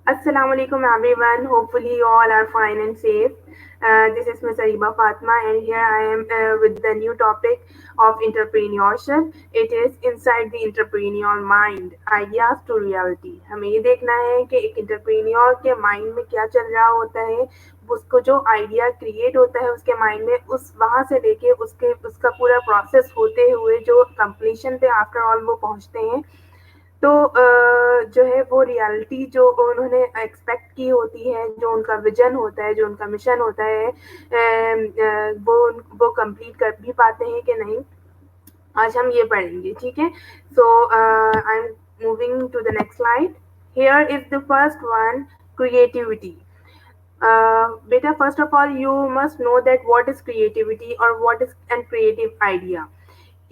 Assalamu alaikum everyone. Hopefully you all are fine and safe. This is Ms. Ariba Fatma and here I am with the new topic of entrepreneurship. It is inside the entrepreneur mind, ideas to reality. हमें ये देखना है कि एक entrepreneur के mind में क्या चल रहा होता है, उसको जो आइडिया क्रिएट होता है उसके माइंड में उस वहां से लेके उसका पूरा प्रोसेस होते हुए जो कंप्लीशन पे आफ्टर ऑल वो पहुंचते हैं तो जो है वो रियलिटी जो उन्होंने एक्सपेक्ट की होती है, जो उनका विजन होता है, जो उनका मिशन होता है, वो कंप्लीट कर भी पाते हैं कि नहीं, आज हम ये पढ़ेंगे, ठीक है। So I am moving to the next slide. Here is the first one, creativity. Beta, first of all, you must know that what is creativity or what is a creative idea.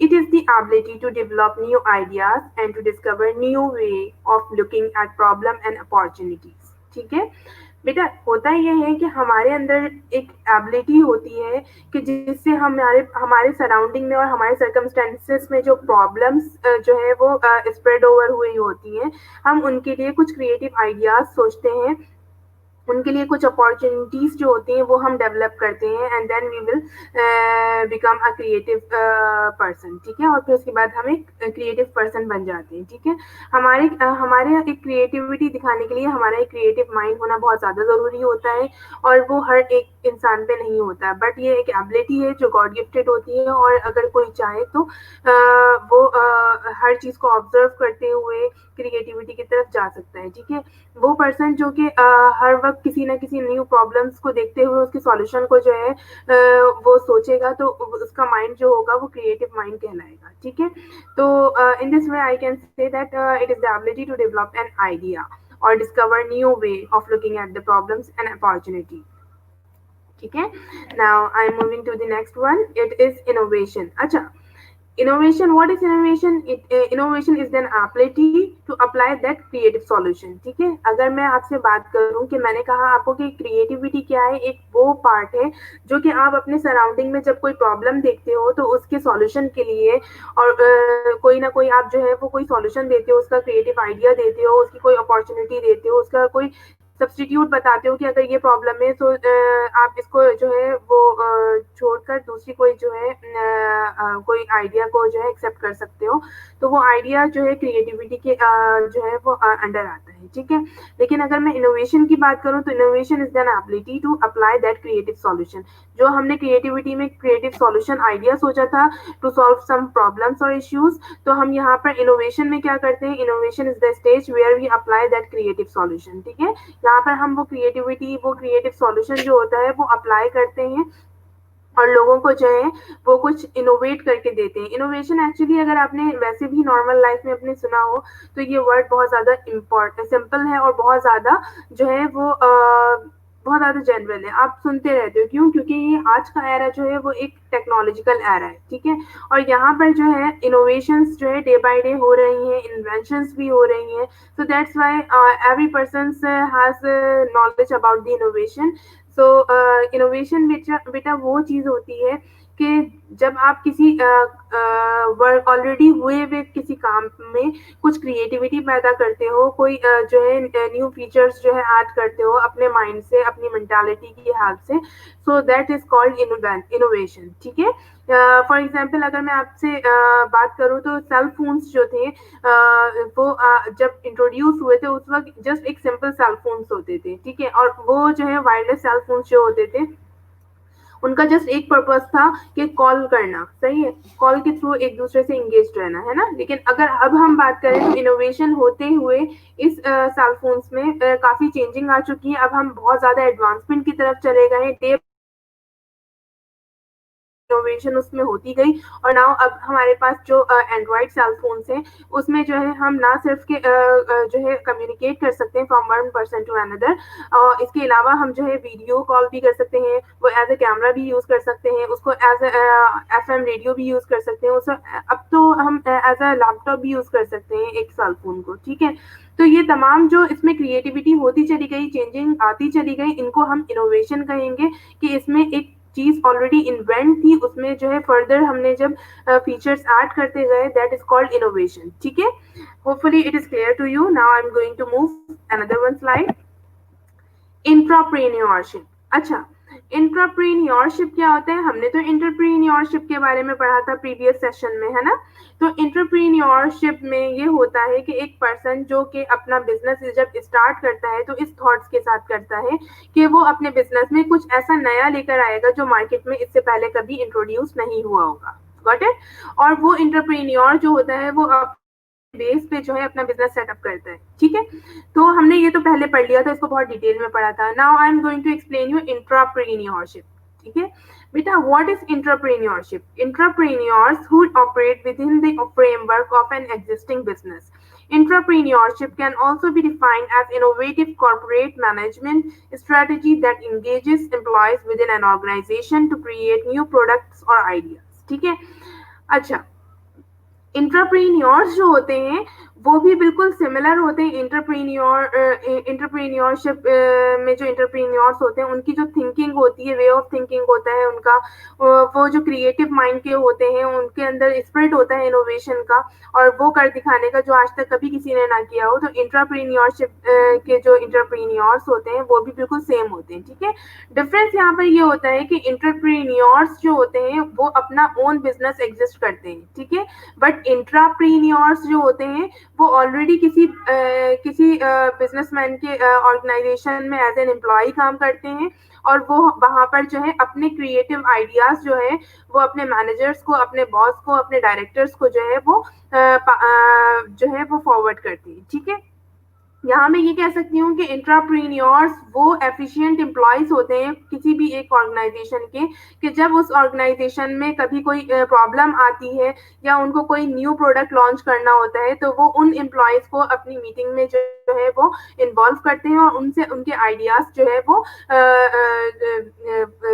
It is the ability to develop new ideas and to discover new way of looking at problem and opportunities. ठीक है बेटा, होता यह है कि हमारे अंदर एक एबिलिटी होती है कि जिससे हमारे हमारे सराउंडिंग में और हमारे सर्कमस्टेंसेस में जो प्रॉब्लम्स जो है वो स्प्रेड ओवर हुई होती हैं, हम उनके लिए कुछ क्रिएटिव आइडियाज सोचते हैं, उनके लिए कुछ अपॉर्चुनिटीज जो होती हैं वो हम डेवलप करते हैं and then we will become a creative person, ठीक है। और फिर उसके बाद हम एक क्रिएटिव पर्सन बन जाते हैं, ठीक है। हमारे एक क्रिएटिविटी दिखाने के लिए हमारा एक क्रिएटिव माइंड होना बहुत ज़्यादा ज़रूरी होता है और वो हर एक इंसान पे नहीं होता, बट ये एक एबिलिटी है जो गॉड गिफ्टेड होती है और अगर कोई चाहे तो वो हर चीज़ को ऑब्जर्व करते हुए क्रिएटिविटी की तरफ जा सकता है, ठीक है। वो पर्सन जो कि हर वक्त किसी ना किसी न्यू प्रॉब्लम्स को देखते हुए उसके सॉल्यूशन को जो है वो सोचेगा, तो उसका माइंड जो होगा वो क्रिएटिव माइंड कहलाएगा, ठीक है। तो in this way I can say that it is the ability to develop an idea और discover new way of looking at the problems and opportunity, ठीक है। Now I am moving to the next one, it is innovation. अच्छा, innovation, what is innovation? Innovation is an ability to apply that creative solution, ठीक है। अगर मैं आपसे बात करूं कि मैंने कहा आपको कि क्रिएटिविटी क्या है, एक वो पार्ट है जो कि आप अपने सराउंडिंग में जब कोई प्रॉब्लम देखते हो तो उसके सॉल्यूशन के लिए और कोई ना कोई आप जो है वो कोई सॉल्यूशन देते हो, उसका क्रिएटिव आइडिया देते हो, उसकी कोई अपॉर्चुनिटी देते हो, उसका कोई सब्सटीट्यूट बताते हो कि अगर ये प्रॉब्लम है तो आप इसको जो है वो छोड़कर दूसरी कोई जो है कोई आइडिया को जो है एक्सेप्ट कर सकते हो, तो वो आइडिया जो है क्रिएटिविटी के जो है वो अंडर आता है, ठीक है। लेकिन अगर मैं इनोवेशन की बात करूं तो innovation is an ability to apply that creative solution. जो हमने क्रिएटिविटी में क्रिएटिव सॉल्यूशन आइडिया सोचा था टू सॉल्व सम प्रॉब्लम्स और इश्यूज, तो हम यहाँ पर इनोवेशन में क्या करते हैं, innovation is the stage where we apply that creative solution, ठीक है। यहाँ पर हम वो क्रिएटिविटी, वो क्रिएटिव सॉल्यूशन जो होता है वो अप्लाई करते हैं और लोगों को जो है वो कुछ इनोवेट करके देते हैं। इनोवेशन एक्चुअली अगर आपने वैसे भी नॉर्मल लाइफ में अपने सुना हो तो ये वर्ड बहुत ज़्यादा इम्पोर्टेंट सिंपल है और बहुत ज़्यादा जो है वो बहुत ज़्यादा जनरल है, आप सुनते रहते हो, क्यों? क्योंकि ये आज का एरा जो है वो एक टेक्नोलॉजिकल एरा है, ठीक है। और यहाँ पर जो है इनोवेशंस जो है डे बाय डे हो रही हैं, इन्वेंशंस भी हो रही हैं, so that's why every person has knowledge about the innovation. So innovation बेटा वो चीज होती है कि जब आप किसी वर्क ऑलरेडी हुए हुए किसी काम में कुछ क्रिएटिविटी पैदा करते हो, कोई जो है न्यू फीचर्स जो है ऐड करते हो अपने माइंड से, अपनी मेंटालिटी की हेल्प से, so that is called innovation, ठीक है। फॉर एग्जाम्पल अगर मैं आपसे बात करूं तो सेल फोन्स जो थे वो जब इंट्रोड्यूस हुए थे उस वक्त जस्ट एक सिंपल सेल फोन्स होते थे, ठीक है। और वो जो है वायरलेस सेल फोन्स जो होते थे उनका जस्ट एक पर्पस था कि कॉल करना, सही है, कॉल के थ्रू एक दूसरे से इंगेज रहना, है ना। लेकिन अगर अब हम बात करें तो इनोवेशन होते हुए इस सेल फोन्स में काफी चेंजिंग आ चुकी है। अब हम बहुत ज्यादा एडवांसमेंट की तरफ चले गए, डे इनोवेशन उसमें होती गई और नाउ अब हमारे पास जो एंड्रॉइड सेल फोन्स हैं उसमें जो है हम ना सिर्फ के जो है कम्युनिकेट कर सकते हैं from one person to another, और इसके अलावा हम जो है वीडियो कॉल भी कर सकते हैं, वो एज ए कैमरा भी यूज कर सकते हैं, उसको एज एफएम रेडियो भी यूज कर सकते हैं, उसे अब तो हम एज अ लैपटॉप भी यूज कर सकते हैं एक सेल फोन को, ठीक है। तो ये तमाम जो इसमें क्रिएटिविटी होती चली गई, चेंजिंग आती चली गई, इनको हम इनोवेशन कहेंगे कि इसमें एक चीज ऑलरेडी इन्वेंट थी, उसमें जो है फर्दर हमने जब फीचर्स ऐड करते गए, दैट इज कॉल्ड इनोवेशन, ठीक है। Hopefully it is clear to you. Now I am going to move another one slide. Intrapreneurship. अच्छा, इंट्राप्रेन्योरशिप क्या होता है? हमने तो इंटरप्रेन्योरशिप के बारे में पढ़ा था प्रीवियस सेशन में, है ना? तो इंटरप्रेन्योरशिप में ये होता है कि एक पर्सन जो कि अपना बिजनेस जब स्टार्ट करता है तो इस थॉट्स के साथ करता है कि वो अपने बिजनेस में कुछ ऐसा नया लेकर आएगा जो मार्केट में इससे पहले कभी इंट्रोड्यूस नहीं हुआ होगा. Got it? और वो इंटरप्रेन्योर जो होता है वो बेस पे जो है अपना बिजनेस सेटअप करता है. ठीक है, तो हमने ये तो पहले पढ़ लिया था, इसको बहुत डिटेल में पढ़ा था. Now I am going to explain you intrapreneurship. ठीक है बेटा, what is intrapreneurship? Intrapreneurs who operate within the framework of an existing business. Entrepreneurship can also be defined as innovative corporate management strategy that engages employees within an organization to create new products or ideas. ठीक है, अच्छा, इंटरप्रीन्योर्स जो होते हैं वो भी बिल्कुल similar होते हैं. इंटरप्रीन्योरशिप में जो इंटरप्रीन्योर्स होते हैं उनकी जो थिंकिंग होती है, वे ऑफ थिंकिंग होता है उनका, वो जो क्रिएटिव माइंड के होते हैं उनके अंदर स्पिरिट होता है इनोवेशन का, और वो कर दिखाने का जो आज तक कभी किसी ने ना किया हो. तो इंटरप्रीन्योरशिप के जो इंटरप्रीन्योर्स होते हैं वो भी बिल्कुल सेम होते हैं. ठीक है, डिफरेंस यहाँ पर ये होता है कि इंटरप्रीन्योर्स जो होते हैं वो अपना ओन बिजनेस एग्जिस्ट करते हैं. ठीक है, बट इंट्राप्रीन्योर्स जो होते हैं वो ऑलरेडी किसी बिजनेसमैन के ऑर्गेनाइजेशन में एज एन एम्प्लॉय काम करते हैं, और वो वहां पर जो है अपने क्रिएटिव आइडियाज जो है वो अपने मैनेजर्स को, अपने बॉस को, अपने डायरेक्टर्स को जो है वो जो है वो फॉरवर्ड करती है. ठीक है, यहाँ मैं ये कह सकती हूँ कि इंट्राप्रीन्योर्स वो एफिशिएंट एम्प्लॉयज होते हैं किसी भी एक ऑर्गेनाइजेशन के, कि जब उस ऑर्गेनाइजेशन में कभी कोई प्रॉब्लम आती है या उनको कोई न्यू प्रोडक्ट लॉन्च करना होता है तो वो उन एम्प्लॉयज को अपनी मीटिंग में जो है वो इन्वॉल्व करते हैं और उनसे उनके आइडियाज जो है वो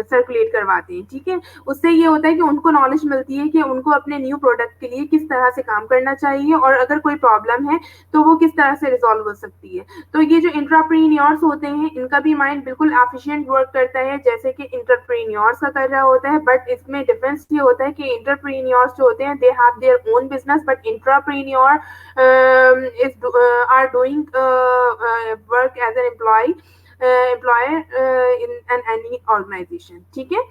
सर्कुलेट करवाते हैं. ठीक है, उससे ये होता है कि उनको नॉलेज मिलती है कि उनको अपने न्यू प्रोडक्ट के लिए किस तरह से काम करना चाहिए, और अगर कोई प्रॉब्लम है तो वो किस तरह से रिजॉल्व हो सकती है. तो ये जो इंट्राप्रीन्योर्स होते हैं इनका भी माइंड बिल्कुल एफिशिएंट वर्क करता है जैसे कि इंटरप्रीन्योर्स का कर रहा होता है. बट इसमें डिफरेंस ये होता है कि इंटरप्रीन्योर्स जो होते हैं they have their own business, but intrapreneur are doing work as an employer in any organization. ठीक है,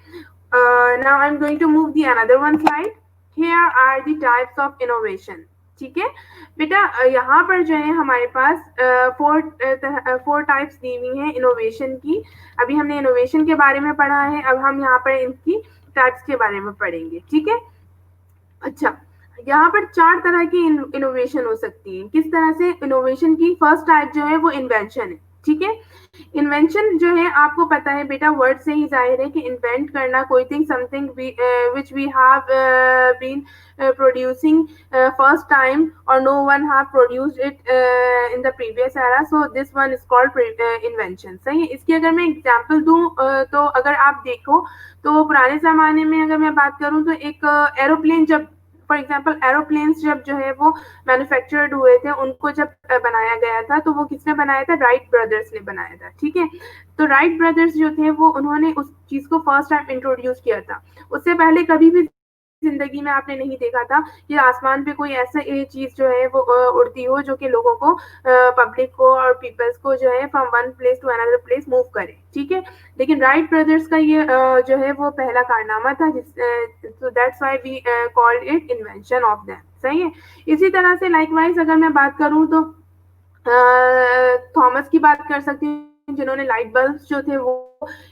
now I'm going to move the another one slide. Here are the types of innovation. ठीक है बेटा, यहाँ पर जो है हमारे पास फोर टाइप्स दी हुई हैं इनोवेशन की. अभी हमने इनोवेशन के बारे में पढ़ा है, अब हम यहाँ पर इनकी टाइप्स के बारे में पढ़ेंगे. ठीक है, अच्छा, यहाँ पर 4 तरह की इनोवेशन हो सकती है. किस तरह से इनोवेशन की फर्स्ट टाइप जो है वो इन्वेंशन है. ठीक है, इन्वेंशन जो है आपको पता है बेटा, वर्ड से ही जाहिर है कि इन्वेंट करना कोई thing, something which we have been producing first time or no one have produced it in the previous era, so this one is called invention. सही है. इसकी अगर मैं एग्जांपल दूं तो अगर आप देखो तो पुराने जमाने में अगर मैं बात करूं तो एक एरोप्लेन, जब फॉर एग्जाम्पल एरोप्लेन्स जब जो है वो मैन्युफैक्चर्ड हुए थे, उनको जब बनाया गया था तो वो किसने बनाया था? राइट ब्रदर्स ने बनाया था. ठीक है, तो राइट ब्रदर्स जो थे वो उन्होंने उस चीज को फर्स्ट टाइम इंट्रोड्यूस किया था. उससे पहले कभी भी जिंदगी में आपने नहीं देखा था कि आसमान पे कोई ऐसा चीज जो है वो उड़ती हो जो कि लोगों को, पब्लिक को और पीपल्स को जो है from one place to another place move करे. ठीक है, लेकिन राइट ब्रदर्स का ये जो है वो पहला कारनामा था, so that's why we called it invention of them. सही है. इसी तरह से लाइकवाइज अगर मैं बात करूं तो थॉमस की बात कर सकती हूँ जिन्होंने लाइट बल्ब जो थे वो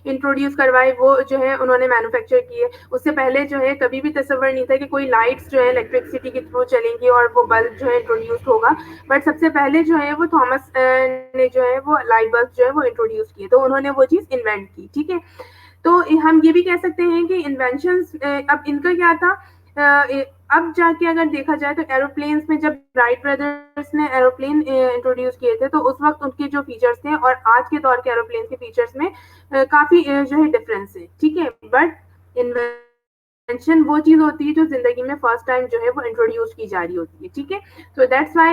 इंट्रोड्यूस करवाए, वो जो है उन्होंने मैन्युफैक्चर किए. उससे पहले जो है कभी भी तस्वर नहीं था कि कोई लाइट्स जो है इलेक्ट्रिसिटी के थ्रू चलेंगी और वो बल्ब जो है इंट्रोड्यूस होगा. बट सबसे पहले जो है वो थॉमस ने जो है वो लाइट बल्ब जो है वो इंट्रोड्यूस किए, तो उन्होंने वो चीज इन्वेंट की. ठीक है, तो हम ये भी कह सकते हैं कि इन्वेंशंस, अब इनका क्या था, अब जाके अगर देखा जाए तो एरोप्लेन्स में जब राइट ब्रदर्स ने एरोप्लेन इंट्रोड्यूस किए थे तो उस वक्त उनके जो फीचर्स थे और आज के दौर के एरोप्लेन के फीचर्स में काफी जो है डिफरेंस है. ठीक है, बट इन्वेंशन वो चीज होती है जो जिंदगी में फर्स्ट टाइम जो है वो इंट्रोड्यूस की जा रही होती है. ठीक है, so that's why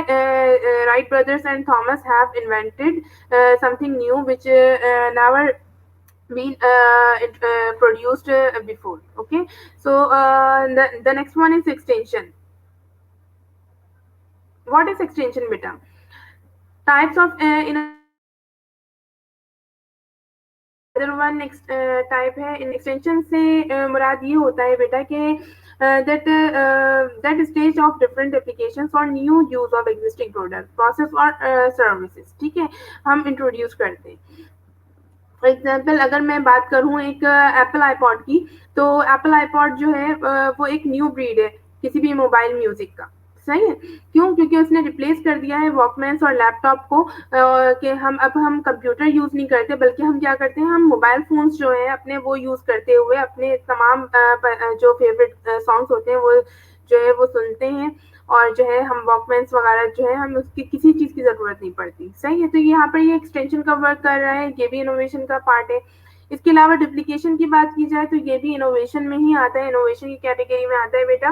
Wright brothers and Thomas have invented something new which never been produced before. Okay, so the next one is extension. What is extension beta? Types of one type है। इन extension से मुराद ये होता है बेटा कि that stage of different applications or new use of existing product, process और services, ठीक है, हम इंट्रोड्यूस करते हैं। फॉर एग्जाम्पल अगर मैं बात करूँ एक एप्पल आईपॉड की, तो एप्पल आईपॉड जो है वो एक न्यू ब्रीड है किसी भी मोबाइल म्यूजिक का, सही है। क्यों? क्योंकि उसने रिप्लेस कर दिया है वॉकमैन्स और लैपटॉप को, कि हम कंप्यूटर यूज नहीं करते, बल्कि हम क्या करते हैं, हम मोबाइल फोन्स जो है अपने वो यूज करते हुए अपने तमाम जो फेवरेट सॉन्ग्स होते हैं वो जो है वो सुनते हैं, और जो है हम वॉकमैन्स वगैरह जो है हम उसकी किसी चीज़ की ज़रूरत नहीं पड़ती, सही है। तो यहाँ पर ये एक्सटेंशन का वर्क कर रहा है, ये भी इनोवेशन का पार्ट है। इसके अलावा डुप्लीकेशन की बात की जाए तो ये भी इनोवेशन में ही आता है, इनोवेशन की कैटेगरी में आता है बेटा,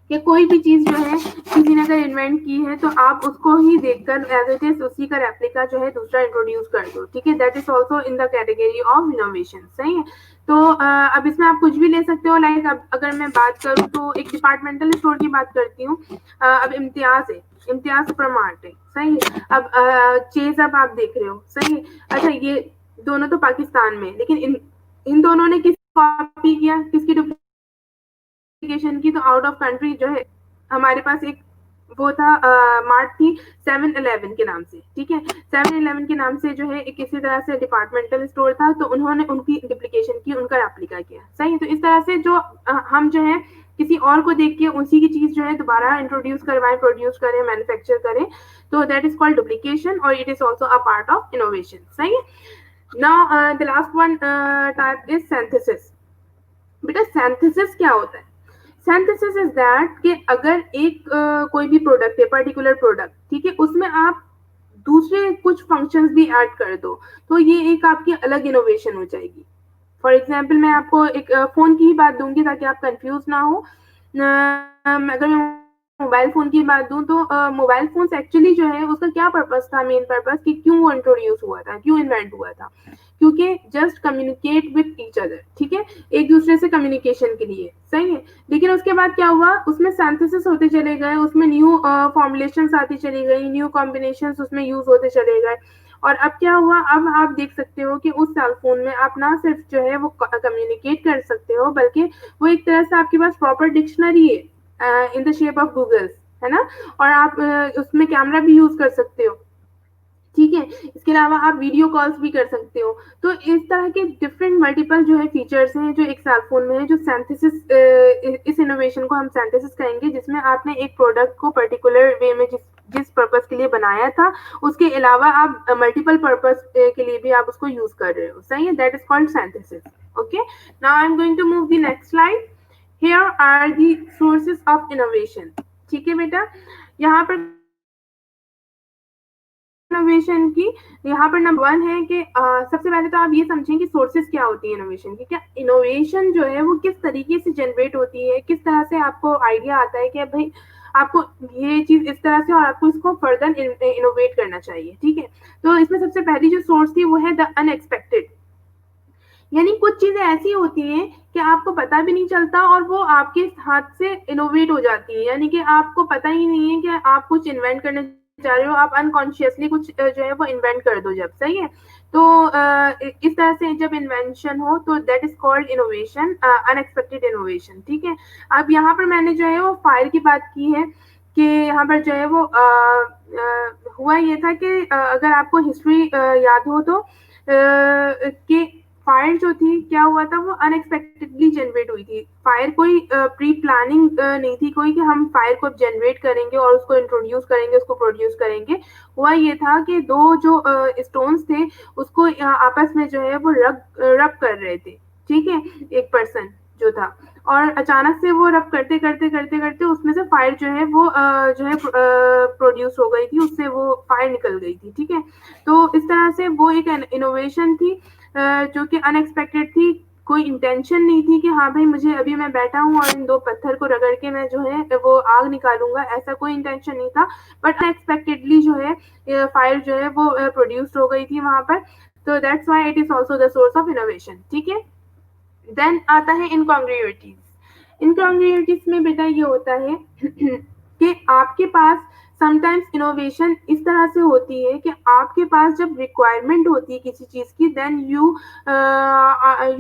कि कोई भी चीज जो है किसी ने अगर इन्वेंट की है तो आप उसको ही देखकर एज इट इज उसी का रेप्लिका जो है दूसरा इंट्रोड्यूस कर दो, ठीक है। That is also in the category of innovation, सही है। तो अब इसमें आप कुछ भी ले सकते हो, लाइक अब अगर मैं बात करूँ तो एक डिपार्टमेंटल स्टोर की बात करती हूँ। अब इम्तियाज है, इम्तियाज सुपरमार्ट है, सही है। अब चेज अब आप देख रहे हो, सही है। अच्छा, ये दोनों तो पाकिस्तान में, लेकिन इन दोनों ने किस कॉपी किया, किसकी एप्लीकेशन की, तो आउट ऑफ कंट्री जो है हमारे पास एक वो था मार्ट थी 7-Eleven के नाम से, ठीक है। 7-Eleven के नाम से जो है एक इसी तरह से डिपार्टमेंटल स्टोर था, तो उन्होंने उनकी एप्लीकेशन की, उनका एप्लीका किया, सही है। तो इस तरह से जो हम जो है किसी और को देख के उसी की चीज जो है दोबारा इंट्रोड्यूस करवाएं, प्रोड्यूस करें, मैन्युफैक्चर करें, तो दैट इज कॉल्ड डुप्लीकेशन, और it is also a part of innovation, सही है। Now the last one type is synthesis. बेटा सिंथेसिस क्या होता है? सिंथेसिस इज दैट कि अगर एक कोई भी प्रोडक्ट है, पर्टिकुलर प्रोडक्ट, ठीक है, उसमें आप दूसरे कुछ फंक्शंस भी ऐड कर दो, तो ये एक आपकी अलग इनोवेशन हो जाएगी। फॉर एग्जाम्पल मैं आपको एक फोन की ही बात दूंगी ताकि आप कंफ्यूज ना हो। अगर मैं मोबाइल फोन की बात दूं तो मोबाइल फोन्स एक्चुअली जो है उसका क्या पर्पस था, मेन पर्पस, कि क्यों वो इंट्रोड्यूस हुआ था, क्यों इन्वेंट हुआ था, क्योंकि just communicate with each other, ठीक है, एक दूसरे से कम्युनिकेशन के लिए, सही है। लेकिन उसके बाद क्या हुआ, उसमें सिंथेसिस होते चले गए, उसमें न्यू फॉर्मुलेशंस आती चली गई, न्यू कॉम्बिनेशंस उसमें यूज होते चले गए, और अब क्या हुआ, अब आप देख सकते हो कि उस सेल फोन में आप ना सिर्फ जो है वो कम्युनिकेट कर सकते हो, बल्कि वो एक तरह से आपके पास प्रॉपर डिक्शनरी है इन द शेप ऑफ गूगल, है ना, और आप उसमें कैमरा भी यूज कर सकते हो, ठीक है। इसके अलावा आप वीडियो कॉल्स भी कर सकते हो। तो इस तरह के डिफरेंट मल्टीपल जो है फीचर्स हैं जो एक सेल फोन में है, जो सिंथेसिस, इस इनोवेशन को हम सिंथेसिस कहेंगे, जिसमें आपने एक प्रोडक्ट को पर्टिकुलर वे में जिस पर्पस के लिए बनाया था, उसके अलावा आप मल्टीपल पर्पस के लिए भी आप उसको यूज कर रहे हो, सही है। That is called synthesis. Okay, now I am going to move the next slide. Here are the sources of innovation, ठीक है बेटा। यहाँ पर इनोवेशन की, यहाँ पर नंबर 1 है कि सबसे पहले तो आप ये समझें कि सोर्सेज क्या होती है इनोवेशन की। क्या इनोवेशन जो है वो किस तरीके से जनरेट होती है, किस तरह से आपको आइडिया आता है कि भाई आपको ये चीज इस तरह से और आपको इसको फर्दर इनोवेट करना चाहिए, ठीक है। तो इसमें सबसे पहली जो सोर्स थी वो है द अनएक्सपेक्टेड, यानी कुछ चीजें ऐसी होती हैं कि आपको पता भी नहीं चलता और वो आपके हाथ से इनोवेट हो जाती है, यानी कि आपको पता ही नहीं है कि आप कुछ इन्वेंट करने जा रहे हो, आप अनकॉन्शियसली कुछ जो है वो इन्वेंट कर दो जब, सही है। तो इस तरह से जब इन्वेंशन हो तो that is called innovation, unexpected innovation, ठीक है। अब यहाँ पर मैंने जो है वो फायर की बात की है कि यहाँ पर जो है वो हुआ ये था कि अगर आपको हिस्ट्री याद हो तो कि फायर जो थी, क्या हुआ था, वो अनएक्सपेक्टेडली जनरेट हुई थी। फायर कोई प्री प्लानिंग नहीं थी कोई, कि हम फायर को जनरेट करेंगे और उसको इंट्रोड्यूस करेंगे, उसको प्रोड्यूस करेंगे। हुआ ये था कि दो जो स्टोन्स थे उसको आपस में जो है वो रब कर रहे थे, ठीक है, एक पर्सन जो था, और अचानक से वो रब करते करते करते करते उसमें से फायर जो है वो जो है प्रोड्यूस हो गई थी, उससे वो फायर निकल गई थी, ठीक है। तो इस तरह से वो एक इनोवेशन थी जो कि अनएक्सपेक्टेड थी, कोई इंटेंशन नहीं थी कि हाँ भाई मुझे अभी मैं बैठा हूँ और इन दो पत्थर को रगड़ के मैं जो है वो आग निकालूंगा, ऐसा कोई इंटेंशन नहीं था, बट अनएक्सपेक्टेडली जो है फायर जो है वो प्रोड्यूस हो गई थी वहां पर। तो that's why it is also the source of innovation, ठीक है। देन आता है इनकॉन्ग्रुइटीज। इनकॉन्ग्रुइटीज में बेटा ये होता है कि आपके पास समटाइम्स इनोवेशन इस तरह से होती है कि आपके पास जब रिक्वायरमेंट होती है किसी चीज की, then you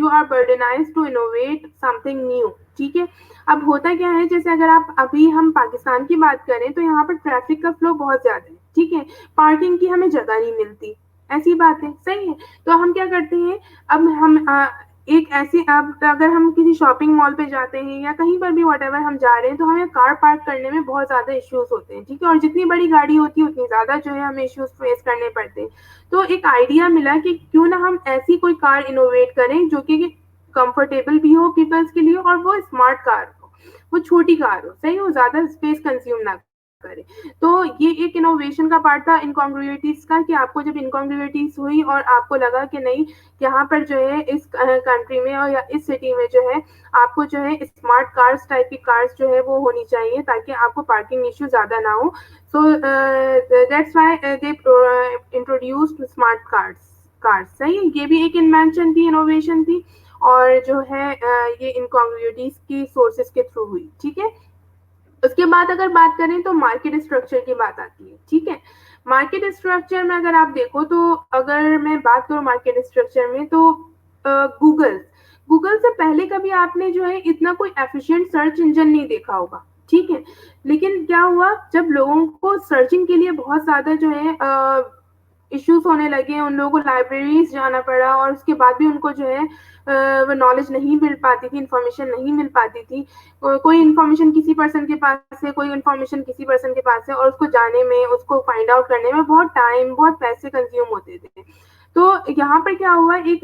are burdenised to innovate something new, ठीक है। अब होता क्या है, जैसे अगर आप अभी हम पाकिस्तान की बात करें तो यहाँ पर ट्रैफिक का फ्लो बहुत ज्यादा है, ठीक है, पार्किंग की हमें जगह नहीं मिलती, ऐसी बात है, सही है। तो हम क्या करते हैं, अब हम एक ऐसी, अब अगर हम किसी शॉपिंग मॉल पे जाते हैं या कहीं पर भी वॉट एवर हम जा रहे हैं, तो हमें कार पार्क करने में बहुत ज्यादा इश्यूज होते हैं, ठीक है, और जितनी बड़ी गाड़ी होती है उतनी ज्यादा जो है हमें इश्यूज फेस करने पड़ते हैं। तो एक आइडिया मिला कि क्यों ना हम ऐसी कोई कार इनोवेट करें जो कि कंफर्टेबल भी हो पीपल्स के लिए, और वो स्मार्ट कार हो, वो छोटी कार हो, सही हो, ज्यादा स्पेस कंज्यूम ना करे। तो ये एक इनोवेशन का पार्ट था इनकॉन्ग्रुइटीज का, कि आपको जब इनकॉन्ग्रुइटीज हुई और आपको लगा कि नहीं, यहाँ पर जो है इस कंट्री में और या इस सिटी में जो है आपको जो है स्मार्ट कार्स टाइप की कार्स जो है वो होनी चाहिए, ताकि आपको पार्किंग इश्यू ज्यादा ना हो। So that's why they introduced smart cars, सही है, ये भी एक इन्वेंशन थी, इनोवेशन थी, और जो है ये इनकॉन्ग्रुइटीज की सोर्सेस के थ्रू हुई, ठीक है। उसके बाद अगर बात करें तो मार्केट स्ट्रक्चर की बात आती है, ठीक है। मार्केट स्ट्रक्चर में अगर आप देखो, तो अगर मैं बात करूं मार्केट स्ट्रक्चर में, तो गूगल गूगल से पहले कभी आपने जो है इतना कोई एफिशिएंट सर्च इंजन नहीं देखा होगा, ठीक है। लेकिन क्या हुआ, जब लोगों को सर्चिंग के लिए बहुत ज्यादा जो है इश्यूज होने लगे, उन लोगों को लाइब्रेरीज जाना पड़ा, और उसके बाद भी उनको जो है वो नॉलेज नहीं मिल पाती थी, इंफॉर्मेशन नहीं मिल पाती थी, कोई इन्फॉर्मेशन किसी पर्सन के पास है, कोई इन्फॉर्मेशन किसी पर्सन के पास है, और उसको जाने में, उसको फाइंड आउट करने में बहुत टाइम, बहुत पैसे कंज्यूम होते थे। तो यहाँ पर क्या हुआ, एक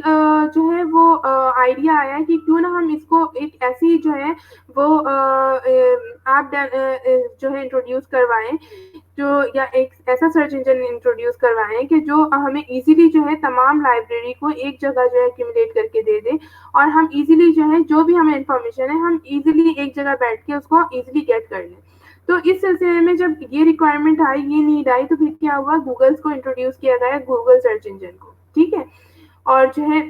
जो है वो आइडिया आया कि क्यों ना हम इसको एक ऐसी जो है वो ऐप जो है इंट्रोड्यूस करवाएं, जो या एक ऐसा सर्च इंजन इंट्रोड्यूस करवाएं कि जो हमें इजीली जो है तमाम लाइब्रेरी को एक जगह जो है एक्यूमुलेट करके दे दे, और हम इजीली जो है जो भी हमें इंफॉर्मेशन है हम इजीली एक जगह बैठ के उसको इजीली गेट कर लें। तो इस सिलसिले में जब ये रिक्वायरमेंट आई, ये नीड आई, तो फिर क्या हुआ, गूगल्स को इंट्रोड्यूस किया गया, गूगल सर्च इंजन को, ठीक है। और जो है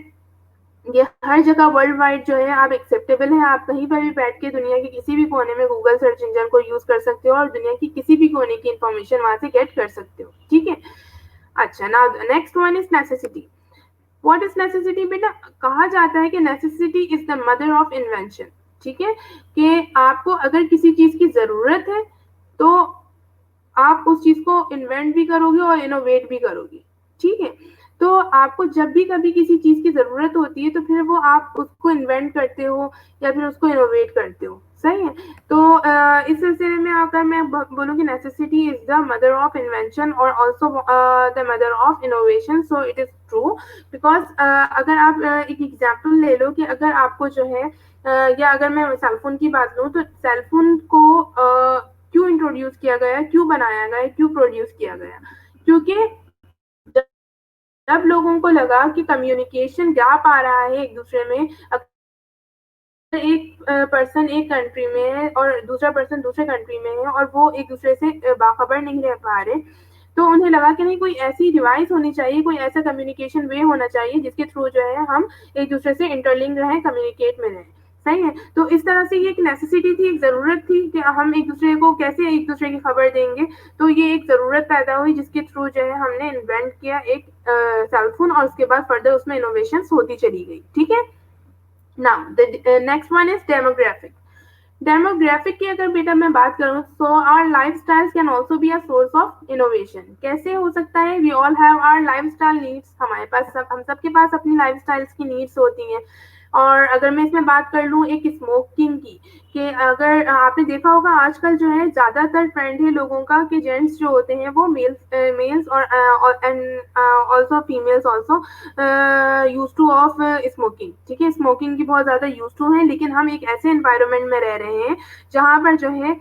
ये हर जगह वर्ल्ड वाइड जो है आप एक्सेप्टेबल है, आप कहीं पर भी बैठ के दुनिया के किसी भी कोने में गूगल सर्च इंजन को यूज कर सकते हो, और दुनिया की किसी भी कोने की इंफॉर्मेशन वहां से गेट कर सकते हो, ठीक है। अच्छा, now next one is necessity. What is necessity बेटा? कहा जाता है कि necessity is the mother of invention, ठीक है, कि आपको अगर किसी चीज की जरूरत है तो आप उस चीज को इन्वेंट भी करोगे और इनोवेट भी करोगे, ठीक है। तो आपको जब भी कभी किसी चीज की जरूरत होती है तो फिर वो आप उसको इन्वेंट करते हो या फिर उसको इनोवेट करते हो, सही है। तो इस सिलसिले में अगर मैं बोलूँ कि necessity is the mother of invention और also the mother of innovation, so it is true. Because अगर आप एक एग्जाम्पल ले लो कि अगर आपको जो है या अगर मैं सेलफोन की बात लूँ, तो सेलफोन को क्यों इंट्रोड्यूस किया गया, क्यों बनाया गया, क्यों प्रोड्यूस किया गया? क्योंकि जब लोगों को लगा कि कम्युनिकेशन गैप आ रहा है एक दूसरे में, एक पर्सन एक कंट्री में है और दूसरा पर्सन दूसरे कंट्री में है और वो एक दूसरे से बाखबर नहीं रह पा रहे, तो उन्हें लगा कि नहीं, कोई ऐसी डिवाइस होनी चाहिए, कोई ऐसा कम्युनिकेशन वे होना चाहिए जिसके थ्रू जो है हम एक दूसरे से इंटरलिंक रहें, कम्युनिकेट में रहें, सही है। तो इस तरह से ये एक नेसेसिटी थी, एक जरूरत थी कि हम एक दूसरे को कैसे एक दूसरे की खबर देंगे। तो ये एक जरूरत पैदा हुई जिसके थ्रू जो है हमने इन्वेंट किया एक सेलफोन, और उसके बाद फर्दर उसमें इनोवेशन होती चली गई, ठीक है। Now the next one is demographic. Demographic की अगर बेटा मैं बात करूं, so our lifestyles can also be a source of innovation. कैसे हो सकता है? We all have our lifestyle needs, हमारे पास हम सबके पास अपनी लाइफस्टाइल्स की नीड्स होती हैं। और अगर मैं इसमें बात कर लूं एक स्मोकिंग की, कि अगर आपने देखा होगा आजकल जो है ज्यादातर ट्रेंड है लोगों का कि जेंट्स जो होते हैं वो मेल्स और and also females also use two of smoking, ठीक है, स्मोकिंग की बहुत ज्यादा यूज टू है। लेकिन हम एक ऐसे एनवायरनमेंट में रह रहे हैं जहाँ पर जो है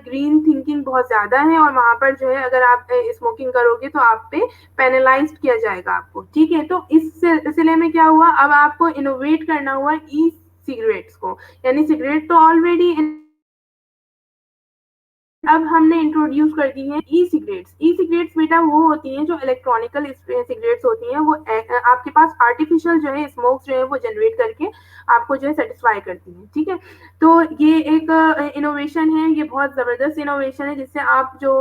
ग्रीन थिंकिंग बहुत ज्यादा है, और वहां पर जो है अगर आप स्मोकिंग करोगे तो आप पे पेनलाइज किया जाएगा आपको, ठीक है। तो इस सिलसिले में क्या हुआ, अब आपको इनोवेट करना हुआ ई सिगरेट्स को, यानी सिगरेट तो ऑलरेडी अब हमने इंट्रोड्यूस कर दी है ई सिगरेट्स। ई सिगरेट्स बेटा वो होती हैं जो इलेक्ट्रॉनिकल सिगरेट्स होती हैं, वो आपके पास आर्टिफिशियल जो है स्मोक जो है वो जनरेट करके आपको जो है सेटिस्फाई करती हैं, ठीक है। तो ये एक इनोवेशन है, ये बहुत ज़बरदस्त इनोवेशन है जिससे आप जो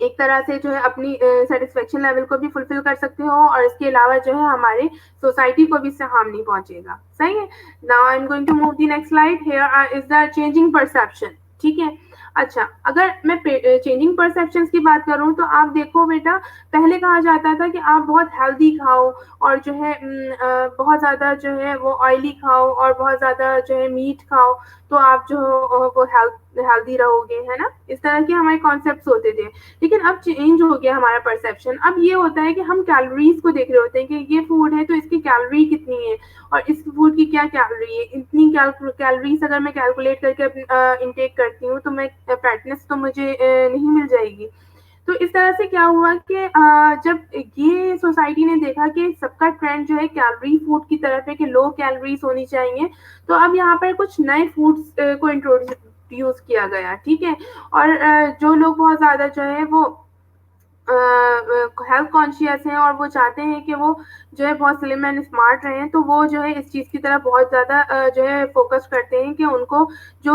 एक तरह से जो है अपनी सेटिस्फेक्शन लेवल को भी फुलफिल कर सकते हो, और इसके अलावा जो है हमारे सोसाइटी को भी इससे हार्म नहीं पहुंचेगा। सही है। Now I am going to move the next slide. Here is the changing perception, ठीक है। अच्छा, अगर मैं चेंजिंग परसेप्शंस की बात करूं तो आप देखो बेटा, पहले कहा जाता था कि आप बहुत हेल्दी खाओ और जो है बहुत ज़्यादा जो है वो ऑयली खाओ और बहुत ज़्यादा जो है मीट खाओ, तो आप जो वो हेल्दी रहोगे, है ना। इस तरह के हमारे कॉन्सेप्ट्स होते थे। लेकिन अब चेंज हो गया हमारा परसेप्शन। अब ये होता है कि हम कैलोरीज को देख रहे होते हैं कि ये फूड है तो इसकी कैलोरी कितनी है और इस फूड की क्या कैलोरी है। इतनी कैलोरीज अगर मैं कैलकुलेट करके इनटेक करती हूँ तो मैं फैटनेस तो मुझे नहीं मिल जाएगी। तो इस तरह से क्या हुआ कि जब ये सोसाइटी ने देखा कि सबका ट्रेंड जो है कैलोरी फूड की तरफ है कि लो कैलोरीज होनी चाहिए, तो अब यहाँ पर कुछ नए फूड्स को इंट्रोड्यूस किया गया, ठीक है। और जो लोग बहुत ज़्यादा जो है वो हेल्थ कॉन्शियस हैं और वो चाहते हैं कि वो जो है बहुत स्लिम एंड स्मार्ट रहें, तो वो जो है इस चीज़ की तरफ बहुत ज़्यादा जो है फोकस करते हैं कि उनको जो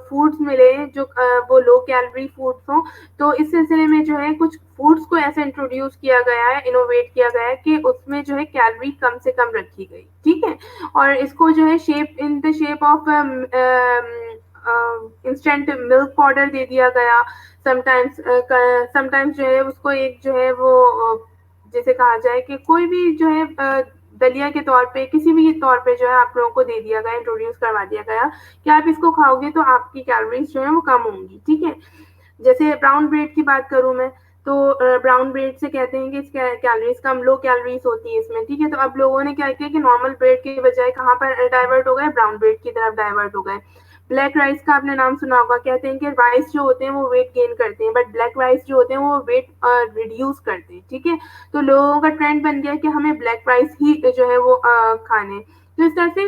फूड्स मिले जो वो लो कैलोरी फूड्स हों। तो इस सिलसिले में जो है कुछ फूड्स को ऐसे इंट्रोड्यूस किया गया है, इनोवेट किया गया है कि उसमें जो है कैलोरी कम से कम रखी गई, ठीक है। और इसको जो है shape in the shape of instant milk powder दे दिया गया। समटाइम्स जो है उसको एक जो है वो जैसे कहा जाए कि कोई भी जो है दलिया के तौर पे किसी भी तौर पे जो है आप लोगों को दे दिया गया, इंट्रोड्यूस करवा दिया गया कि आप इसको खाओगे तो आपकी कैलोरीज जो है वो कम होंगी, ठीक है। जैसे ब्राउन ब्रेड की बात करूं मैं, तो ब्राउन ब्रेड से कहते हैं कि इसके कैलोरीज कम, लो कैलोरीज होती है इसमें, ठीक है। तो अब लोगों ने क्या किया कि नॉर्मल ब्रेड के बजाय कहाँ पर डाइवर्ट हो गए, ब्राउन ब्रेड की तरफ डाइवर्ट हो गए। ब्लैक राइस का आपने नाम सुना होगा, कहते हैं कि राइस जो होते हैं वो वेट गेन करते हैं, बट ब्लैक राइस जो होते हैं वो वेट रिड्यूस करते हैं, ठीक है। तो लोगों का ट्रेंड बन गया कि हमें ब्लैक राइस ही जो है वो खाने। तो इस तरह से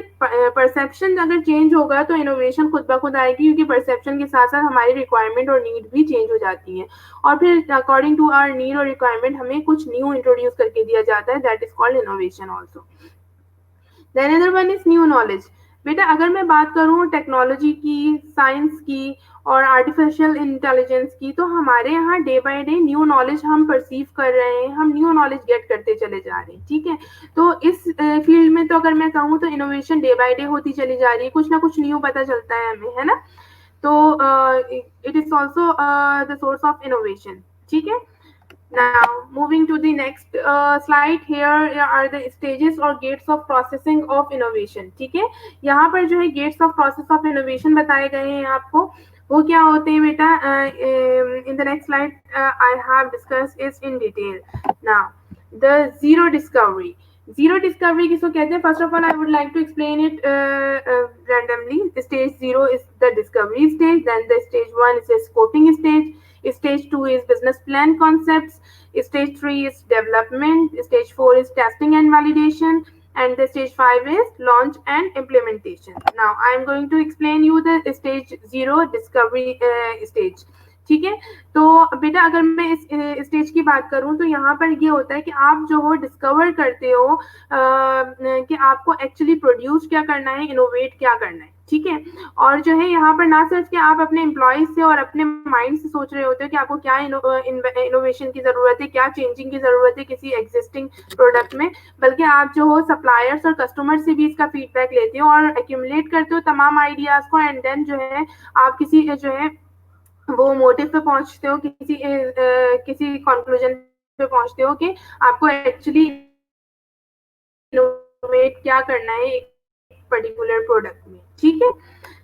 परसेप्शन अगर चेंज होगा तो इनोवेशन खुद ब खुद आएगी, क्योंकि परसेप्शन के साथ साथ हमारी रिक्वायरमेंट और नीड भी चेंज हो जाती है, और फिर अकॉर्डिंग टू आवर नीड और रिक्वायरमेंट हमें कुछ न्यू इंट्रोड्यूस करके दिया जाता है, that is called innovation also. Then other one is new knowledge. बेटा अगर मैं बात करूं टेक्नोलॉजी की, साइंस की और आर्टिफिशियल इंटेलिजेंस की, तो हमारे यहाँ day by day new knowledge हम परसीव कर रहे हैं, हम न्यू नॉलेज गेट करते चले जा रहे हैं, ठीक है। तो इस फील्ड में तो अगर मैं कहूँ तो इनोवेशन डे बाय डे होती चली जा रही है, कुछ ना कुछ न्यू पता चलता है हमें, है ना। तो it is also the source of innovation, ठीक है। Now, moving to the next slide, here are the stages or gates of processing of innovation, ठीक है। यहाँ पर जो है gates of process of innovation बताए गए हैं आपको, वो क्या होते हैं बेटा। in the next slide I have discussed is in detail. Now, the zero discovery. Zero discovery किसको कहते हैं? First of all, I would like to explain it randomly. Stage 0 is the discovery stage, then the stage 1 is the scoping stage. Stage 2 is business plan concepts. Stage 3 is development. Stage 4 is testing and validation. And the stage 5 is launch and implementation. Now, I am going to explain you the stage 0 discovery stage. ठीक है। तो बेटा अगर मैं इस stage की बात करूं तो यहाँ पर ये होता है कि आप जो हो डिस्कवर करते हो कि आपको एक्चुअली प्रोड्यूस क्या करना है, इनोवेट क्या करना है, ठीक है। और जो है यहाँ पर ना सिर्फ कि आप अपने एम्प्लॉयज से और अपने माइंड से सोच रहे होते हो कि आपको क्या इनोवेशन की जरूरत है, क्या चेंजिंग की जरूरत है किसी एग्जिस्टिंग प्रोडक्ट में, बल्कि आप जो हो सप्लायर्स और कस्टमर से भी इसका फीडबैक लेते हो और एक्यूमुलेट करते हो तमाम आइडियाज को, एंड देन जो है आप किसी जो है वो मोटिव पे पहुंचते हो, किसी कंक्लूजन पे पहुंचते हो कि आपको एक्चुअली इनोवेट क्या करना है एक पर्टिकुलर प्रोडक्ट में, ठीक है।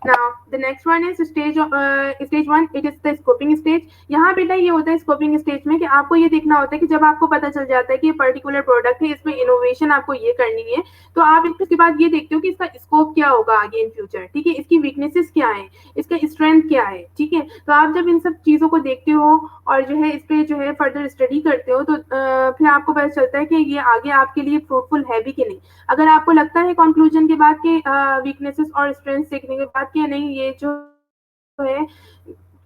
Now the next one is stage 1, it is the scoping stage. यहाँ बेटा ये होता है स्कोपिंग स्टेज में कि आपको ये देखना होता है कि जब आपको पता चल जाता है कि ये पर्टिकुलर प्रोडक्ट है, इसमें इनोवेशन आपको ये करनी है, तो आप इसके बाद ये देखते हो कि इसका स्कोप क्या होगा आगे इन फ्यूचर, ठीक है। इसकी वीकनेसेस क्या है, इसका स्ट्रेंथ क्या है, ठीक है। तो आप जब इन सब चीजों को देखते हो और जो है इस पे जो है फर्दर स्टडी करते हो, तो फिर आपको पता चलता है कि ये आगे आपके लिए फ्रूटफुल है भी कि नहीं। अगर आपको लगता है कंक्लूजन के बाद कि वीकनेसेस और स्ट्रेंथ सीखने के बाद कि नहीं ये जो है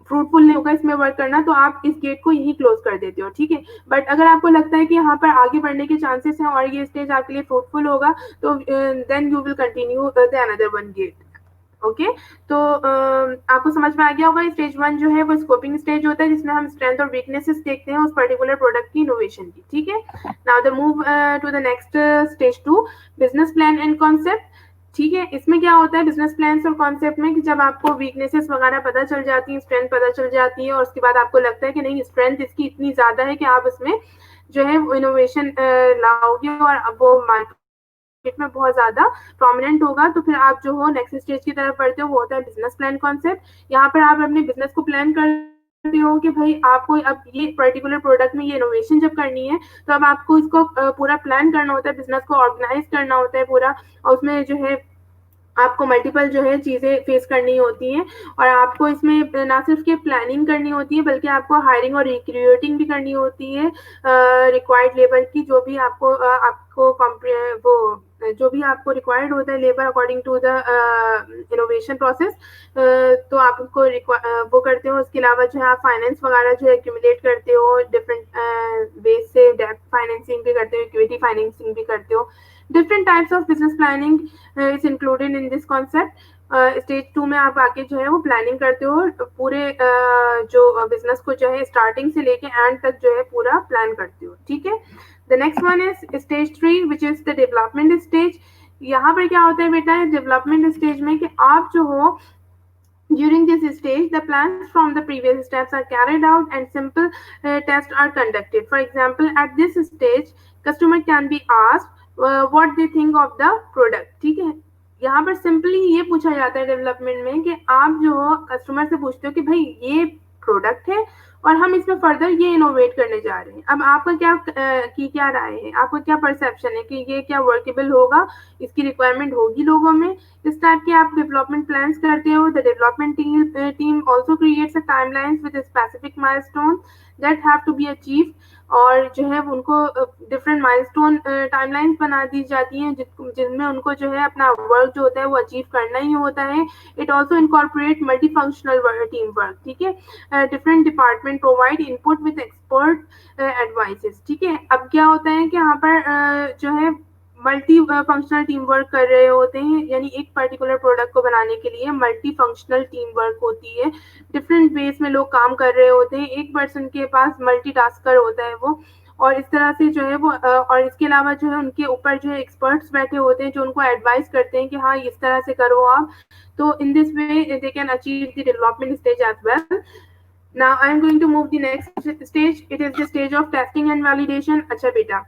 फ्रूटफुल नहीं होगा इसमें वर्क करना, तो आप इस गेट को यहीं क्लोज कर देते हो, ठीक है। बट अगर आपको लगता है कि यहाँ पर आगे बढ़ने के चांसेस हैं और ये स्टेज आपके लिए फ्रूटफुल होगा, तो then you will continue the another one gate. Okay तो आपको समझ में आ गया होगा। स्टेज 1 जो है वो स्कोपिंग स्टेज होता है, जिसमें हम स्ट्रेंथ और वीकनेसेस देखते हैं उस पर्टिकुलर प्रोडक्ट की इनोवेशन की, ठीक है। Now the move to the next stage 2, business plan and concept. ठीक है, इसमें क्या होता है बिजनेस प्लान और कॉन्सेप्ट में कि जब आपको वीकनेसेस वगैरह पता चल जाती है, स्ट्रेंथ पता चल जाती है, और उसके बाद आपको लगता है कि नहीं स्ट्रेंथ इसकी इतनी ज्यादा है कि आप इसमें जो है इनोवेशन लाओगे और वो मार्केट में बहुत ज्यादा प्रोमिनेंट होगा, तो फिर आप जो हो नेक्स्ट स्टेज की तरफ बढ़ते हो, वो होता है बिजनेस प्लान कॉन्सेप्ट। यहाँ पर आप अपने बिजनेस को प्लान करते हो कि भाई आपको अब ये पर्टिकुलर प्रोडक्ट में ये इनोवेशन जब करनी है, तो अब आपको इसको पूरा प्लान करना होता है, बिजनेस को ऑर्गेनाइज करना होता है पूरा, और उसमें जो है आपको मल्टीपल जो है चीजें फेस करनी होती हैं, और आपको इसमें ना सिर्फ के प्लानिंग करनी होती है, बल्कि आपको हायरिंग और रिक्रूटिंग भी करनी होती है रिक्वायर्ड लेबर की, जो भी आपको वो जो भी आपको रिक्वायर्ड होता है labour according to the innovation process, तो आप उसको वो करते हो। उसके अलावा जो है आप फाइनेंस वगैरह जो है एक्यूमुलेट करते हो डिफरेंट वेज से, डेब्ट फाइनेंसिंग भी करते हो, इक्विटी फाइनेंसिंग भी करते हो। different types of business planning is included in this concept. Stage 2 में आप आके जो है वो प्लानिंग करते हो, पूरे जो बिजनेस को जो है स्टार्टिंग से लेके एंड तक जो है पूरा प्लान करते हो, ठीक है। The next one is stage 3 which is the development stage. यहाँ पर क्या होता है बेटा डेवलपमेंट स्टेज में कि आप जो हो during this stage the plans from the previous steps are carried out and simple tests are conducted. For example, at this stage customer can be asked what they think of the product, ठीक है। यहाँ पर simply ये पूछा जाता है development में कि आप जो हो कस्टमर से पूछते हो कि भाई ये प्रोडक्ट है और हम इसमें फर्दर ये इनोवेट करने जा रहे हैं, अब आपका क्या राय है, आपका क्या परसेप्शन है कि ये क्या वर्केबल होगा, इसकी रिक्वायरमेंट होगी लोगों में, इस टाइप के आप डेवलपमेंट प्लान्स करते हो। The development team also creates a timelines with specific milestone that have to be achieved, और जो है उनको डिफरेंट माइलस्टोन टाइमलाइंस बना दी जाती हैं जिनमें उनको जो है अपना वर्क जो होता है वो अचीव करना ही होता है। It also incorporate multi functional team work, ठीक है। Different department provide input with expert advices, ठीक है। अब क्या होता है कि यहाँ पर जो है मल्टी फंक्शनल टीम वर्क कर रहे होते हैं, यानी एक पर्टिकुलर प्रोडक्ट को बनाने के लिए मल्टी फंक्शनल टीम वर्क होती है, डिफरेंट वेज में लोग काम कर रहे होते हैं, एक पर्सन के पास मल्टीटास्कर होता है वो, और इस तरह से जो है वो और इसके अलावा जो है उनके ऊपर जो है एक्सपर्ट्स बैठे होते हैं जो उनको एडवाइस करते हैं कि हाँ इस तरह से करो आप, तो in this way they can achieve the development stage as well. Now I am going to move the next stage, it is the stage of testing and validation. अच्छा बेटा,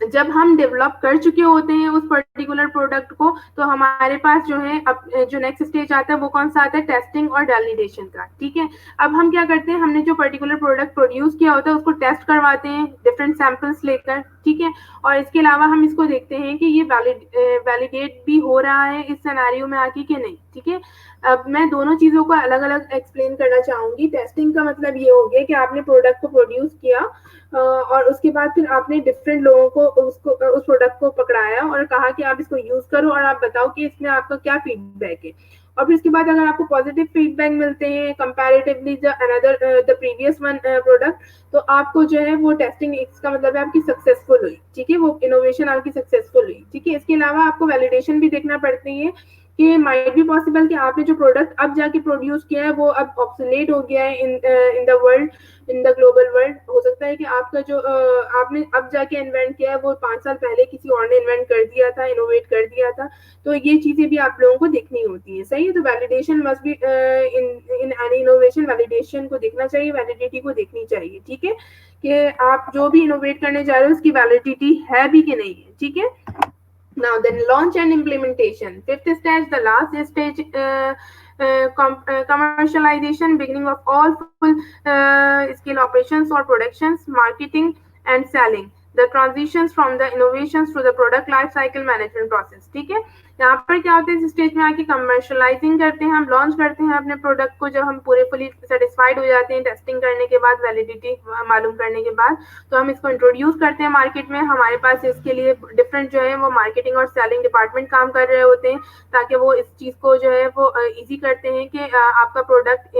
जब हम डेवलप कर चुके होते हैं उस पर्टिकुलर प्रोडक्ट को, तो हमारे पास जो है अब जो नेक्स्ट स्टेज आता है वो कौन सा आता है, टेस्टिंग और वैलिडेशन का, ठीक है। अब हम क्या करते हैं, हमने जो पर्टिकुलर प्रोडक्ट प्रोड्यूस किया होता है उसको टेस्ट करवाते हैं डिफरेंट सैंपल्स लेकर, ठीक है, और इसके अलावा हम इसको देखते हैं कि ये वैलिडेट भी हो रहा है इस सिनेरियो में आके कि नहीं, ठीक है। अब मैं दोनों चीजों को अलग अलग एक्सप्लेन करना चाहूंगी। टेस्टिंग का मतलब ये हो गया कि आपने प्रोडक्ट को प्रोड्यूस किया और उसके बाद फिर आपने डिफरेंट लोगों को उस प्रोडक्ट को पकड़ाया और कहा कि आप इसको यूज करो और आप बताओ कि इसमें आपका क्या फीडबैक है, और फिर इसके बाद अगर आपको पॉजिटिव फीडबैक मिलते हैं comparatively the previous one product, तो आपको जो है वो टेस्टिंग, इसका मतलब है आपकी सक्सेसफुल हुई, ठीक है, वो इनोवेशन आपकी सक्सेसफुल हुई, ठीक है। इसके अलावा आपको वैलिडेशन भी देखना पड़ती है कि माइट बी पॉसिबल कि आपने जो प्रोडक्ट अब जाके प्रोड्यूस किया है वो अब ऑब्सोलेट हो गया है in the world, in the global world. हो सकता है कि आपका जो आपने अब जाके इन्वेंट किया है वो 5 साल पहले किसी और ने इन्वेंट कर दिया था, इनोवेट कर दिया था, तो ये चीजें भी आप लोगों को देखनी होती है, सही है। तो validation must be in any innovation, validation को देखना चाहिए, वैलिडिटी को देखनी चाहिए, ठीक है, कि आप जो भी इनोवेट करने जा रहे हो उसकी वैलिडिटी है भी कि नहीं है, ठीक है। Now then launch and implementation, fifth stage, the last stage, commercialization, beginning of all full scale operations or productions, marketing and selling. the transitions from the innovations to the product life cycle management process. ठीक है, यहाँ पर क्या होता है, इस stage में आके कमर्शलाइजिंग करते हैं, हम लॉन्च करते हैं अपने प्रोडक्ट को, जब हम पूरे फुली सेटिस्फाइड हो जाते हैं टेस्टिंग करने के बाद, वैलिडिटी मालूम करने के बाद, तो हम इसको इंट्रोड्यूस करते हैं मार्केट में। हमारे पास इसके लिए डिफरेंट जो है वो मार्केटिंग और सेलिंग डिपार्टमेंट काम कर रहे होते हैं, ताकि वो इस चीज़ को जो है वो ईजी करते हैं कि आपका प्रोडक्ट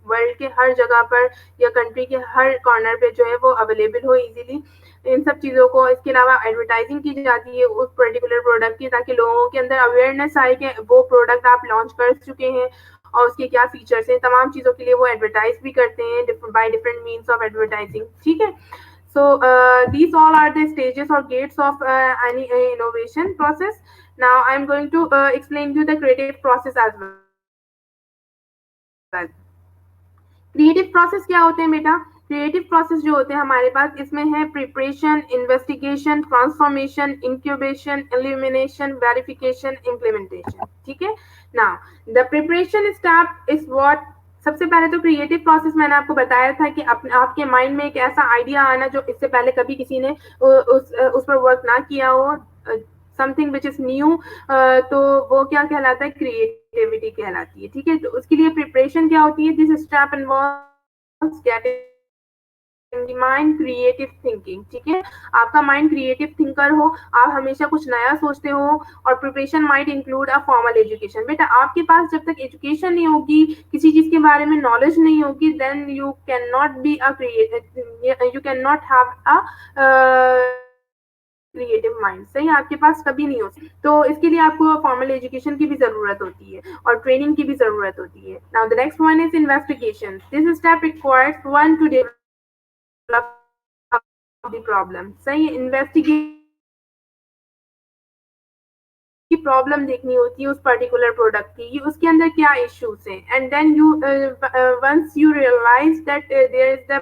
वर्ल्ड के हर जगह पर या कंट्री के हर कॉर्नर पे जो है वो अवेलेबल हो इजीली। इन सब चीज़ों को, इसके अलावा एडवर्टाइजिंग की जाती है उस पर्टिकुलर प्रोडक्ट की, ताकि लोगों के अंदर अवेयरनेस आए कि वो प्रोडक्ट आप लॉन्च कर चुके हैं और उसके क्या फीचर्स हैं। तमाम चीज़ों के लिए वो एडवर्टाइज भी करते हैं by different means of advertising. ठीक है, so these all are the stages or gates of any innovation process. Now I'm going to explain you the creative process as well. Creative process क्या होते हैं बेटा? Creative process जो होते हैं हमारे पास, इसमें है preparation, investigation, transformation, incubation, illumination, verification, implementation. ठीक है, now the preparation step is what. सबसे पहले तो क्रिएटिव प्रोसेस मैंने आपको बताया था कि आपके माइंड में एक ऐसा आइडिया आना जो इससे पहले कभी किसी ने उस पर वर्क ना किया हो, समथिंग विच इज न्यू, तो वो क्या कहलाता है? क्रिएटिविटी कहलाती है। ठीक है, तो उसके लिए प्रिपरेशन क्या होती है? This step involves getting mind creative thinking. ठीक है, आपका माइंड क्रिएटिव थिंकर हो, आप हमेशा कुछ नया सोचते हो। और preparation might include a formal education. बेटा आपके पास जब तक एजुकेशन नहीं होगी, किसी चीज के बारे में नॉलेज नहीं होगी, then you can not be a creative, you can not have a creative mind. सही, आपके पास कभी नहीं हो। तो इसके लिए आपको फॉर्मल एजुकेशन की भी जरूरत होती है और ट्रेनिंग की भी जरूरत होती है। Now the next one is investigation. This step requires one two develop the problem. सही, इन्वेस्टिगेट की प्रॉब्लम देखनी होती है उस पर्टिकुलर प्रोडक्ट की, उसके अंदर क्या इश्यूज हैं, and then you once you realise that there is the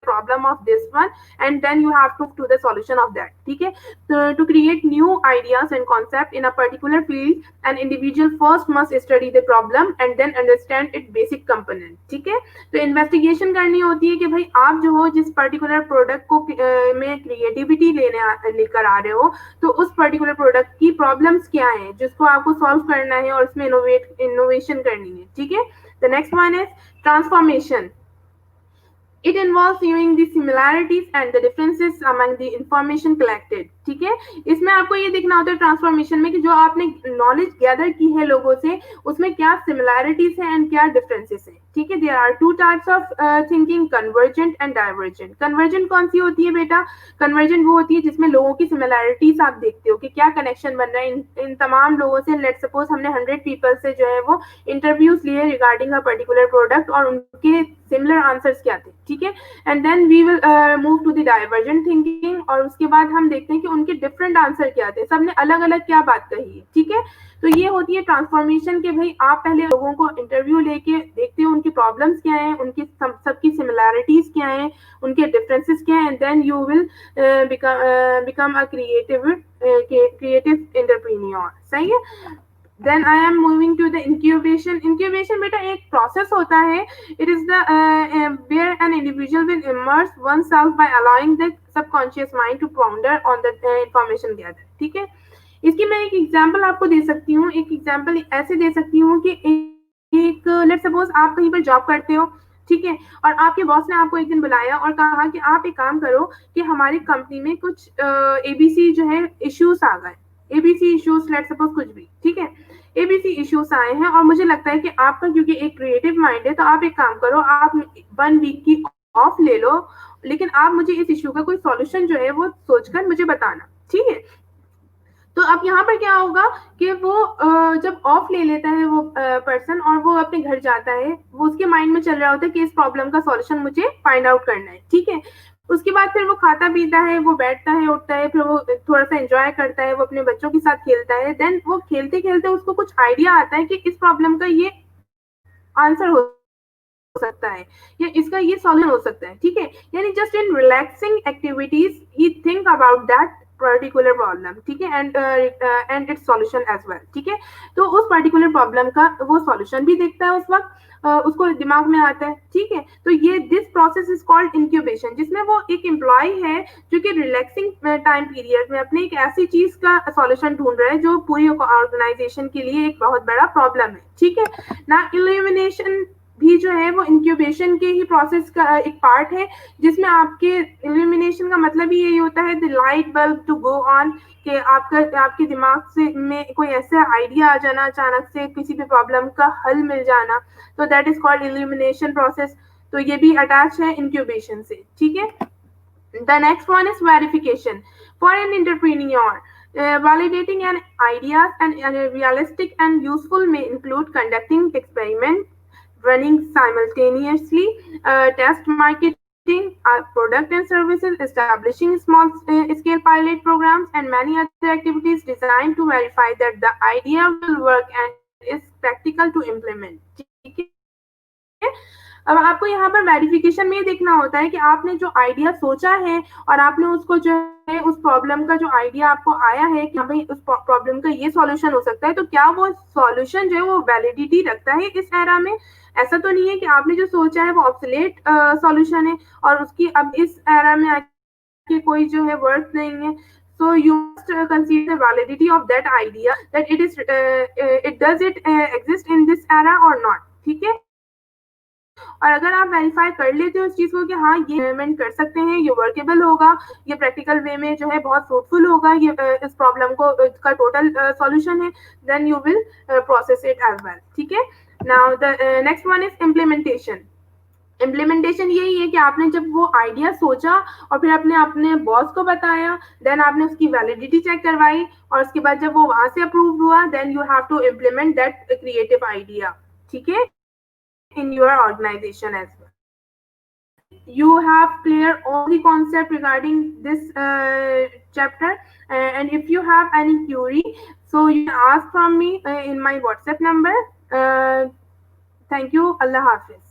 problem of this one, and then you have to the solution of that. ठीक है, to create new ideas and concept in a particular field, an individual first must study the problem and then understand its basic component. ठीक है, तो investigation करनी होती है कि भाई आप जो हो जिस पर्टिकुलर प्रोडक्ट को में क्रिएटिविटी लेकर आ रहे हो, तो उस पर्टिकुलर प्रोडक्ट की प्रॉब्लम्स क्या है जिसको आपको सॉल्व करना है और उसमें इनोवेशन करनी है। ठीक है, the next one is transformation. It involves viewing the similarities and the differences among the information collected. ठीक है, इसमें आपको ये देखना होता है ट्रांसफॉर्मेशन में कि जो आपने नॉलेज गैदर की है लोगों से, उसमें क्या सिमिलैरिटीज है एंड क्या डिफरेंसेस है। ठीक है, there are two types of thinking, convergent and divergent. Convergent कौन सी होती है बेटा? कन्वर्जेंट वो होती है जिसमें लोगों की सिमिलैरिटीज आप देखते हो कि क्या कनेक्शन बन रहा है इन तमाम लोगों से। लेट सपोज हमने 100 पीपल से जो है वो इंटरव्यूज लिए रिगार्डिंग अ पर्टिकुलर प्रोडक्ट और उनके सिमिलर आंसर्स क्या थे। ठीक है, and then we will move to the divergent thinking, और उसके बाद हम देखते हैं कि उनके डिफरेंट आंसर क्या थे, सबने अलग अलग क्या बात कही है। ठीक है, तो ये होती है ट्रांसफॉर्मेशन के भाई आप पहले लोगों को इंटरव्यू लेके देखते हो उनकी प्रॉब्लम्स क्या है, उनकी सबकी सिमिलैरिटीज क्या है, उनके डिफरेंसेस क्या है, and then you will become a creative entrepreneur. सही है, then I am moving to the incubation. Incubation बेटा एक process होता है, it is the where an individual will immerse oneself by allowing the subconscious mind to ponder on the information gathered. ठीक है, इसकी मैं एक एग्जांपल आपको दे सकती हूँ। एक एग्जांपल ऐसे दे सकती हूँ कि एक लेट सपोज आप कहीं पर जॉब करते हो, ठीक है, और आपके बॉस ने आपको एक दिन बुलाया और कहा कि आप एक काम करो कि हमारी कंपनी में कुछ एबीसी जो है इश्यूज आ गए, एबीसी इश्यूज लेट सपोज कुछ भी। ठीक है, एबीसी इश्यूज आए हैं और मुझे लगता है कि आपका क्योंकि एक क्रिएटिव माइंड है, तो आप एक काम करो, आप 1 वीक की ऑफ ले लो, लेकिन आप मुझे इस इश्यू का कोई सॉल्यूशन जो है वो सोचकर मुझे बताना। ठीक है, तो अब यहाँ पर क्या होगा कि वो जब ऑफ ले लेता है वो पर्सन और वो अपने घर जाता है, वो उसके माइंड में चल रहा होता है कि इस प्रॉब्लम का सॉल्यूशन मुझे फाइंड आउट करना है। ठीक है, उसके बाद फिर वो खाता पीता है, वो बैठता है, उठता है, फिर वो थोड़ा सा एंजॉय करता है, वो अपने बच्चों के साथ खेलता है। देन वो खेलते खेलते उसको कुछ आइडिया आता है कि इस प्रॉब्लम का ये आंसर हो सकता है या इसका ये सॉल्यूशन हो सकता है। ठीक है, यानी जस्ट इन रिलैक्सिंग एक्टिविटीज ही think about that particular problem. ठीक है, and its solution as well. ठीक है, तो उस पर्टिकुलर प्रॉब्लम का वो सॉल्यूशन भी देखता है उस वक्त, उसको दिमाग में आता है, ठीक है। तो ये this process is called incubation, जिसमें वो एक एम्प्लॉय है जो कि रिलैक्सिंग टाइम पीरियड में अपने एक ऐसी चीज का सॉल्यूशन ढूंढ रहा है जो पूरी ऑर्गेनाइजेशन के लिए एक बहुत बड़ा प्रॉब्लम है, ठीक है ना। इल्यूमिनेशन भी जो है वो इंक्यूबेशन के ही प्रोसेस का एक पार्ट है, जिसमें आपके इल्यूमिनेशन का मतलब ही यही होता है the light bulb to go on, कि आपके दिमाग से में कोई ऐसा आइडिया आ जाना, अचानक से किसी भी प्रॉब्लम का हल मिल जाना, तो that is called illumination process. तो ये भी अटैच है इंक्यूबेशन से, ठीक है। The next one is verification. For an entrepreneur, validating an idea and realistic and useful may include conducting experiments, running simultaneously, test marketing product and services, establishing small scale pilot programs, and many other activities designed to verify that the idea will work and is practical to implement. ठीक है। अब आपको यहाँ पर verification में ये देखना होता है कि आपने जो आइडिया सोचा है और आपने उसको जो है उस प्रॉब्लम का जो आइडिया आपको आया है कि भाई उस प्रॉब्लम का ये सॉल्यूशन हो सकता है, तो क्या वो सॉल्यूशन जो है वो वैलिडिटी रखता है इस एरा में। ऐसा तो नहीं है कि आपने जो सोचा है वो ऑब्सोलेट सॉल्यूशन है और उसकी अब इस एरा में आके कोई जो है वर्थ नहीं है। So you must consider the validity of that idea, that it does it exist in this era or not, ठीक है। और अगर आप वेरीफाई कर लेते हो उस चीज को कि हाँ ये इम्प्लीमेंट कर सकते हैं, ये वर्केबल होगा, ये प्रैक्टिकल वे में जो है बहुत फ्रूटफुल होगा, ये इस प्रॉब्लम को इसका टोटल सॉल्यूशन है, then you will process it as well, ठीक है। Now the next one is implementation. Implementation यही है कि आपने जब वो आइडिया सोचा और फिर अपने अपने बॉस को बताया, देन आपने उसकी वैलिडिटी चेक करवाई और उसके बाद जब वो वहां से अप्रूव हुआ, then you have to implement that creative idea, ठीक है, in your organization as well. You have clear all the concept regarding this chapter, and if you have any query, so you can ask from me in my WhatsApp number. Thank you. Allah Hafiz.